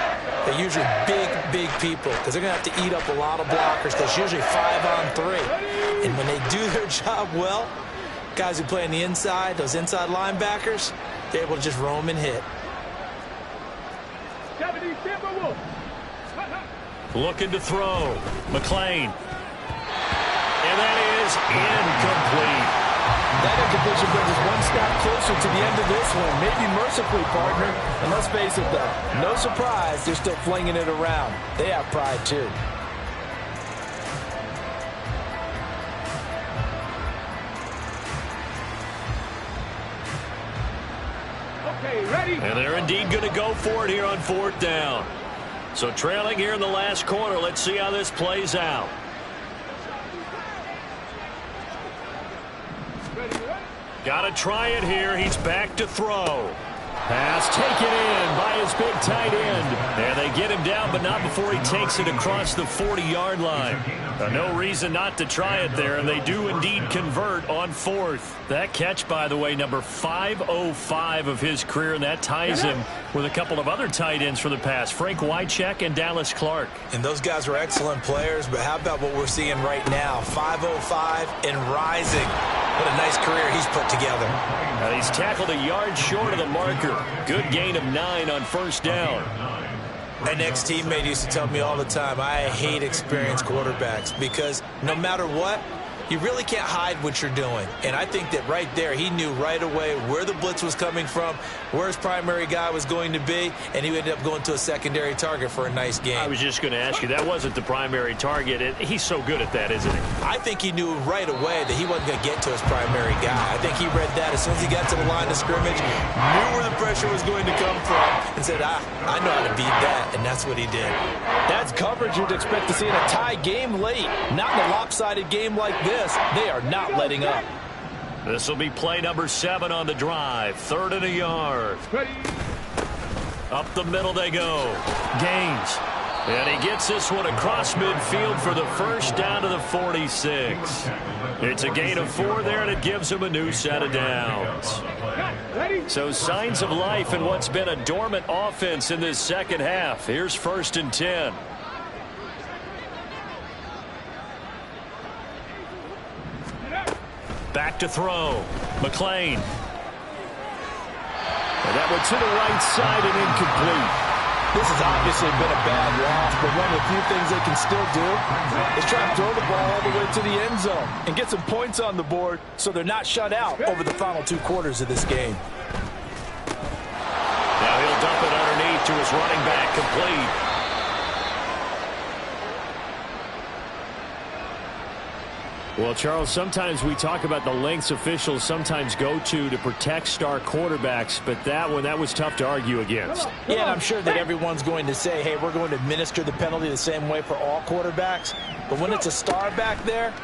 [SPEAKER 3] they're usually big people, because they're going to have to eat up a lot of blockers, because usually 5 on 3. And when they do their job well, guys who play on the inside, those inside linebackers, they're able to just roam and hit.
[SPEAKER 2] 70 Timberwolves.
[SPEAKER 4] Looking to throw. McClain. And that is incomplete.
[SPEAKER 3] That incompletion brings us one step closer to the end of this one. Maybe mercifully, partner. And let's face it, though, no surprise, they're still flinging it around. They have pride, too.
[SPEAKER 2] Okay, ready.
[SPEAKER 4] And they're indeed going to go for it here on fourth down. So trailing here in the last quarter. Let's see how this plays out. Got to try it here. He's back to throw. Pass taken in by his big tight end. And they get him down, but not before he takes it across the 40-yard line. No reason not to try it there, and they do indeed convert on fourth. That catch, by the way, number 505 of his career, and that ties him with a couple of other tight ends for the past, Frank Wycheck and Dallas Clark.
[SPEAKER 3] And those guys were excellent players, but how about what we're seeing right now? 505 and rising. What a nice career he's put together.
[SPEAKER 4] He's tackled a yard short of the marker. Good gain of 9 on first down.
[SPEAKER 3] An ex-teammate used to tell me all the time, I hate experienced quarterbacks, because no matter what, you really can't hide what you're doing. And I think that right there, he knew right away where the blitz was coming from, where his primary guy was going to be, and he ended up going to a secondary target for a nice game.
[SPEAKER 4] I was just going to ask you, that wasn't the primary target, and he's so good at that, isn't he?
[SPEAKER 3] I think he knew right away that he wasn't going to get to his primary guy. I think he read that as soon as he got to the line of scrimmage, knew where the pressure was going to come from, and said, I know how to beat that, and that's what he did.
[SPEAKER 6] That's coverage you'd expect to see in a tie game late. Not in a lopsided game like this. They are not letting up.
[SPEAKER 4] This will be play number 7 on the drive. 3rd and a yard. Up the middle they go. Gaines. And he gets this one across midfield for the first down to the 46. It's a gain of 4 there, and it gives him a new set of downs. So signs of life in what's been a dormant offense in this second half. Here's 1st and 10. Back to throw. McLean. And that one to the right side and incomplete.
[SPEAKER 6] This has obviously been a bad loss, but one of the few things they can still do is try to throw the ball all the way to the end zone and get some points on the board so they're not shut out over the final 2 quarters of this game.
[SPEAKER 4] Now he'll dump it underneath to his running back, complete. Well, Charles, sometimes we talk about the lengths officials sometimes go to protect star quarterbacks, but that was tough to argue against.
[SPEAKER 6] Yeah, and I'm sure that everyone's going to say, hey, we're going to administer the penalty the same way for all quarterbacks. But when it's a star back there,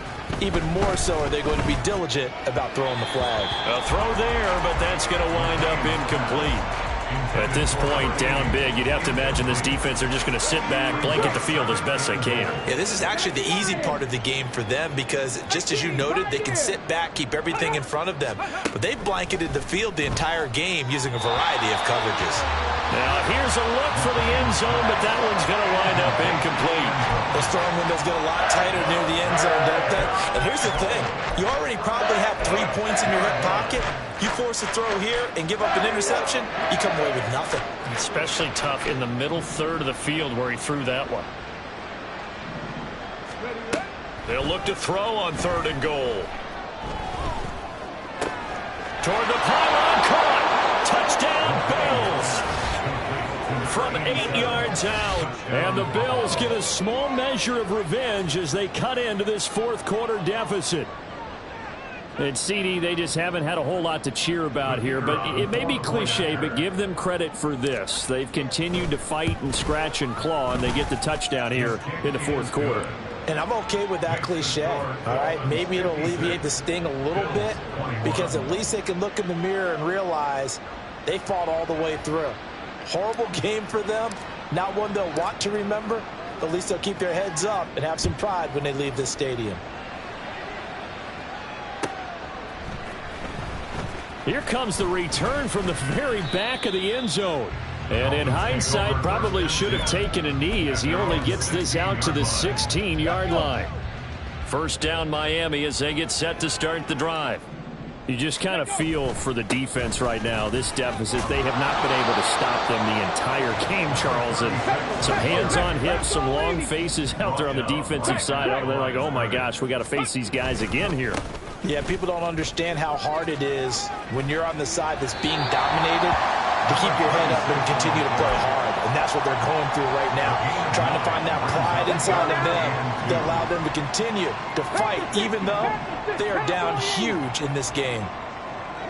[SPEAKER 6] even more so are they going to be diligent about throwing the flag.
[SPEAKER 4] A throw there, but that's going to wind up incomplete. At this point, down big, you'd have to imagine this defense are just going to sit back, blanket the field as best they can.
[SPEAKER 3] Yeah, this is actually the easy part of the game for them because, just as you noted, they can sit back, keep everything in front of them. But they've blanketed the field the entire game using a variety of coverages.
[SPEAKER 4] Now, here's a look for the end zone, but that one's going to wind up incomplete.
[SPEAKER 3] Those throwing windows get a lot tighter near the end zone, don't they? And here's the thing. You already probably have 3 points in your hip pocket. You force a throw here and give up an interception, you come away with nothing.
[SPEAKER 4] Especially tough in the middle third of the field where he threw that one. They'll look to throw on 3rd and goal. Toward the pylon, caught. Touchdown, Bills. From 8 yards out. And the Bills get a small measure of revenge as they cut into this 4th quarter deficit. And CD, they just haven't had a whole lot to cheer about here, but it may be cliche, but give them credit for this. They've continued to fight and scratch and claw, and they get the touchdown here in the 4th quarter.
[SPEAKER 6] And I'm okay with that cliche, all right? Maybe it'll alleviate the sting a little bit because at least they can look in the mirror and realize they fought all the way through. Horrible game for them, not one they'll want to remember, but at least they'll keep their heads up and have some pride when they leave this stadium.
[SPEAKER 4] Here comes the return from the very back of the end zone. And in hindsight, probably should have taken a knee as he only gets this out to the 16-yard line. 1st down Miami as they get set to start the drive. You just kind of feel for the defense right now, this deficit. They have not been able to stop them the entire game, Charles. And some hands on hips, some long faces out there on the defensive side. They're like, oh, my gosh, we got to face these guys again here.
[SPEAKER 6] Yeah, people don't understand how hard it is when you're on the side that's being dominated to keep your head up and continue to play hard. And that's what they're going through right now, trying to find that pride inside of them that allow them to continue to fight, even though they are down huge in this game.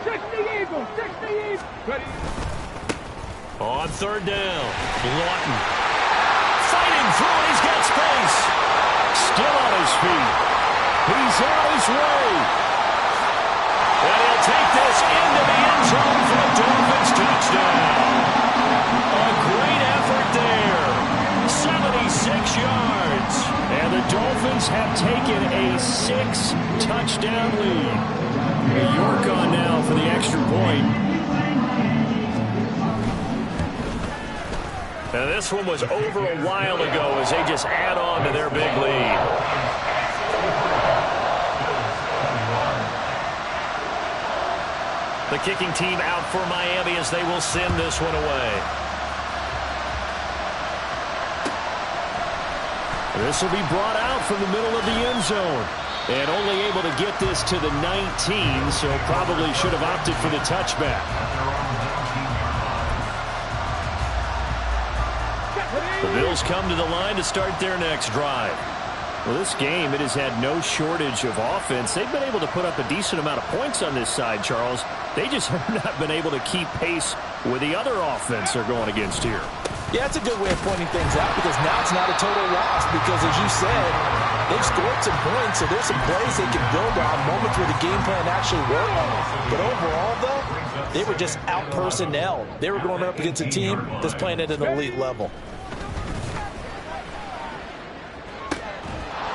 [SPEAKER 2] 60 Eagles, 60 Eagles. Ready.
[SPEAKER 4] On 3rd down, Lawton fighting through it. He's got space. Still on his feet. He's on his way. And he'll take this into the end zone for a Dolphins touchdown. A great effort there. 76 yards. And the Dolphins have taken a 6-touchdown lead. York on now for the extra point. And this one was over a while ago as they just add on to their big lead. The kicking team out for Miami as they will send this one away. This will be brought out from the middle of the end zone. And only able to get this to the 19, so probably should have opted for the touchback. The Bills come to the line to start their next drive.
[SPEAKER 1] Well, this game, it has had no shortage of offense. They've been able to put up a decent amount of points on this side, Charles. They just have not been able to keep pace with the other offense they're going against here.
[SPEAKER 6] Yeah, it's a good way of pointing things out because now it's not a total loss because, as you said, they've scored some points, so there's some plays they can build on, moments where the game plan actually worked. But overall, though, they were just out-personnelled. They were going up against a team that's playing at an elite level.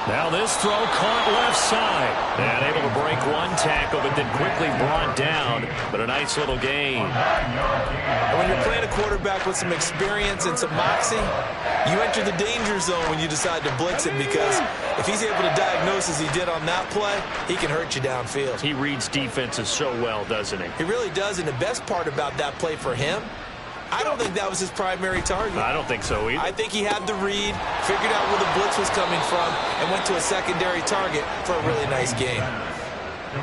[SPEAKER 4] Now this throw caught left side. And able to break one tackle, but then quickly brought down. But a nice little gain.
[SPEAKER 3] And when you're playing a quarterback with some experience and some moxie, you enter the danger zone when you decide to blitz him because if he's able to diagnose as he did on that play, he can hurt you downfield.
[SPEAKER 4] He reads defenses so well, doesn't he?
[SPEAKER 3] He really does, and the best part about that play for him, I don't think that was his primary target.
[SPEAKER 4] I don't think so either.
[SPEAKER 3] I think he had the read, figured out where the blitz was coming from, and went to a secondary target for a really nice gain.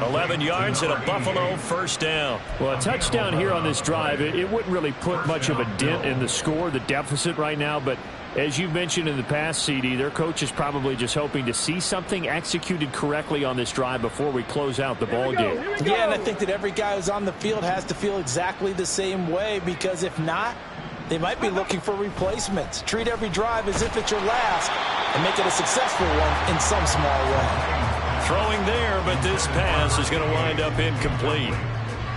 [SPEAKER 4] 11 yards and a Buffalo first down.
[SPEAKER 1] Well, a touchdown here on this drive, it wouldn't really put much of a dent in the score, the deficit right now, but as you've mentioned in the past, CD, their coach is probably just hoping to see something executed correctly on this drive before we close out the ball game.
[SPEAKER 6] Yeah, and I think that every guy who's on the field has to feel exactly the same way because if not, they might be looking for replacements. Treat every drive as if it's your last and make it a successful one in some small way.
[SPEAKER 4] Throwing there, but this pass is going to wind up incomplete.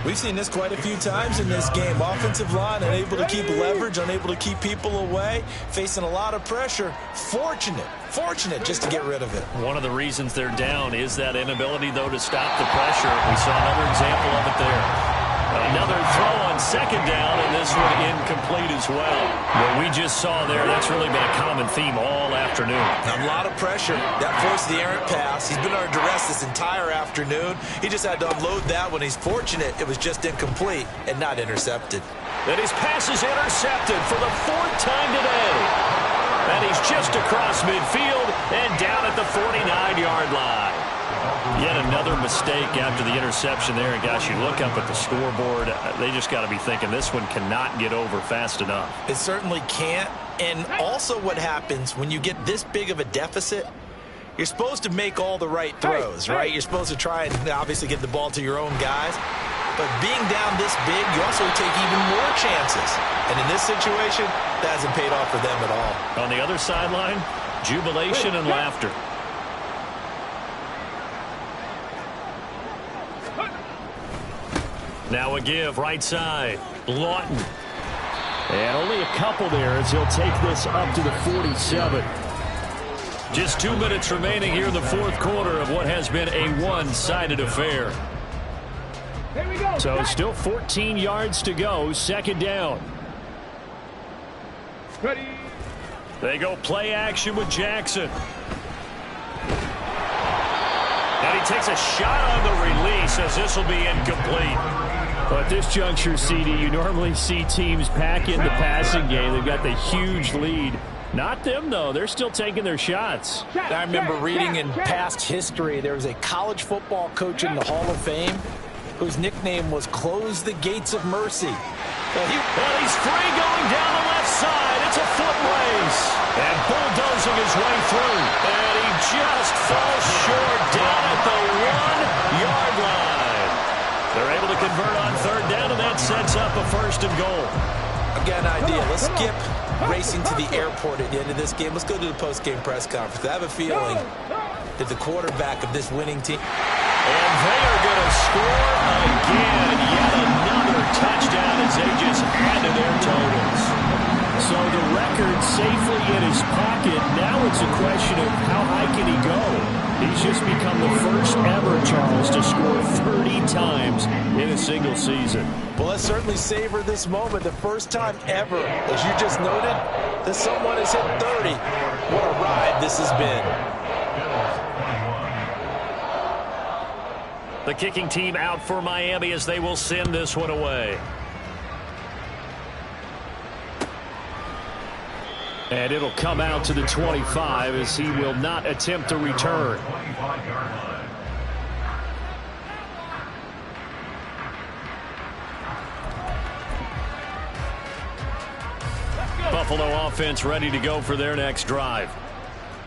[SPEAKER 3] We've seen this quite a few times in this game. Offensive line unable to keep leverage, unable to keep people away, facing a lot of pressure. Fortunate just to get rid of it.
[SPEAKER 4] One of the reasons they're down is that inability, though, to stop the pressure. We saw another example of it there. Another throw on second down, and this one incomplete as well. What we just saw there, that's really been a common theme all afternoon.
[SPEAKER 3] A lot of pressure. That forced the errant pass. He's been under duress this entire afternoon. He just had to unload that one. He's fortunate it was just incomplete and not intercepted.
[SPEAKER 4] And his pass is intercepted for the fourth time today. And he's just across midfield and down at the 49-yard line. Yet another mistake after the interception there. And, gosh, you look up at the scoreboard, they just got to be thinking this one cannot get over fast enough.
[SPEAKER 3] It certainly can't. And also what happens when you get this big of a deficit, you're supposed to make all the right throws, right? You're supposed to try and obviously get the ball to your own guys. But being down this big, you also take even more chances. And in this situation, that hasn't paid off for them at all.
[SPEAKER 4] On the other sideline, jubilation and laughter. Now a give, right side, Lawton.
[SPEAKER 1] And only a couple there as he'll take this up to the 47.
[SPEAKER 4] Just 2 minutes remaining here in the fourth quarter of what has been a one-sided affair.
[SPEAKER 2] Here we go.
[SPEAKER 1] So still 14 yards to go, second down.
[SPEAKER 2] Ready.
[SPEAKER 4] They go play action with Jackson. And he takes a shot on the release as this will be incomplete.
[SPEAKER 1] But at this juncture, CD, you normally see teams pack in the passing game. They've got the huge lead. Not them, though. They're still taking their shots.
[SPEAKER 6] I remember reading in past history, there was a college football coach in the Hall of Fame whose nickname was Close the Gates of Mercy.
[SPEAKER 4] Well, he's free going down the left side. It's a foot race. And bulldozing his way through. And he just falls short down at the 1-yard line. They're able to convert on third down, and that sets up a first and goal.
[SPEAKER 3] I've got an idea. Let's skip racing to the airport at the end of this game. Let's go to the post-game press conference. I have a feeling that the quarterback of this winning team...
[SPEAKER 4] And they are going to score again. Yet another touchdown as they just add to their totals.
[SPEAKER 1] So the record safely in his pocket. Now it's a question of how high can he go? He's just become the first ever, Charles, to score 30 times in a single season.
[SPEAKER 6] Well, let's certainly savor this moment. The first time ever, as you just noted, that someone has hit 30. What a ride this has been.
[SPEAKER 4] The kicking team out for Miami as they will send this one away.
[SPEAKER 1] And it'll come out to the 25 as he will not attempt to return.
[SPEAKER 4] Buffalo offense ready to go for their next drive.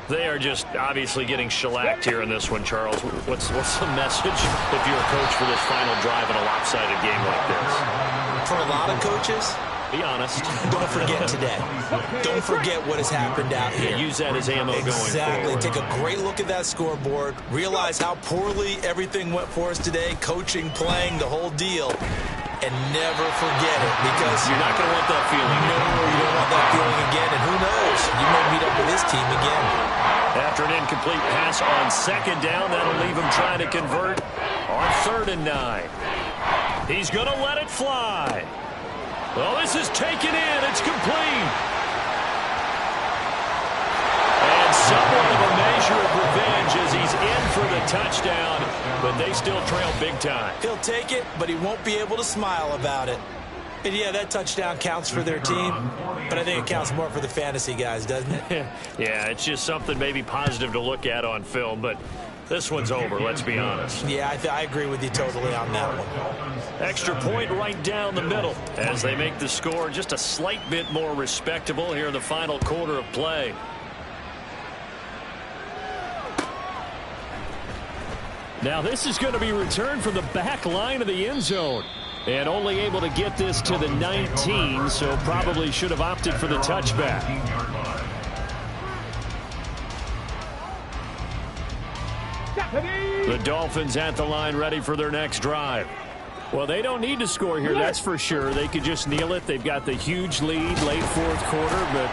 [SPEAKER 4] They are just obviously getting shellacked here in this one, Charles. What's the message if you're a coach for this final drive in a lopsided game like this?
[SPEAKER 3] For a lot of coaches,
[SPEAKER 4] be honest.
[SPEAKER 3] Don't forget today. Don't forget what has happened out here.
[SPEAKER 4] Use that as ammo going forward.
[SPEAKER 3] Exactly. Take a great look at that scoreboard. Realize how poorly everything went for us today. Coaching, playing, the whole deal. And never forget it, because
[SPEAKER 4] you're not going to want that feeling.
[SPEAKER 3] No, you don't want that feeling again. And who knows? You may meet up with this team again.
[SPEAKER 4] After an incomplete pass on second down, that'll leave him trying to convert on 3rd and 9. He's going to let it fly. Well, this is taken in. It's complete. And somewhat of a measure of revenge as he's in for the touchdown, but they still trail big time.
[SPEAKER 3] He'll take it, but he won't be able to smile about it. And yeah, that touchdown counts for their team, but I think it counts more for the fantasy guys, doesn't it?
[SPEAKER 4] Yeah, it's just something maybe positive to look at on film, but this one's over, let's be honest.
[SPEAKER 3] Yeah, I agree with you totally on that one.
[SPEAKER 4] Extra point right down the middle as they make the score just a slight bit more respectable here in the final quarter of play. Now this is going to be returned from the back line of the end zone. And only able to get this to the 19, so probably should have opted for the touchback. The Dolphins at the line ready for their next drive. Well, they don't need to score here, that's for sure. They could just kneel it. They've got the huge lead late 4th quarter, but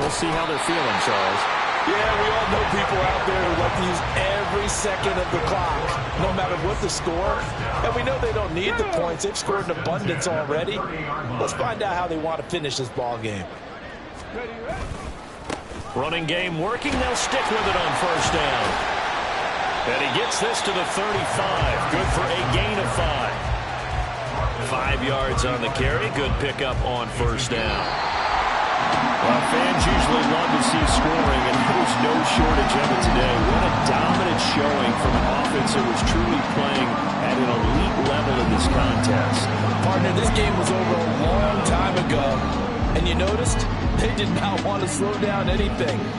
[SPEAKER 4] we'll see how they're feeling, Charles.
[SPEAKER 6] Yeah, we all know people out there who like to use every second of the clock, no matter what the score. And we know they don't need the points. They've scored in abundance already. Let's find out how they want to finish this ball game.
[SPEAKER 4] Running game working. They'll stick with it on 1st down. And he gets this to the 35. Good for a gain of 5. 5 yards on the carry. Good pickup on 1st down. Well, fans usually love to see scoring, and there's no shortage of it today. What a dominant showing from an offense that was truly playing at an elite level in this contest.
[SPEAKER 6] Partner, this game was over a long time ago, and you noticed they did not want to slow down anything.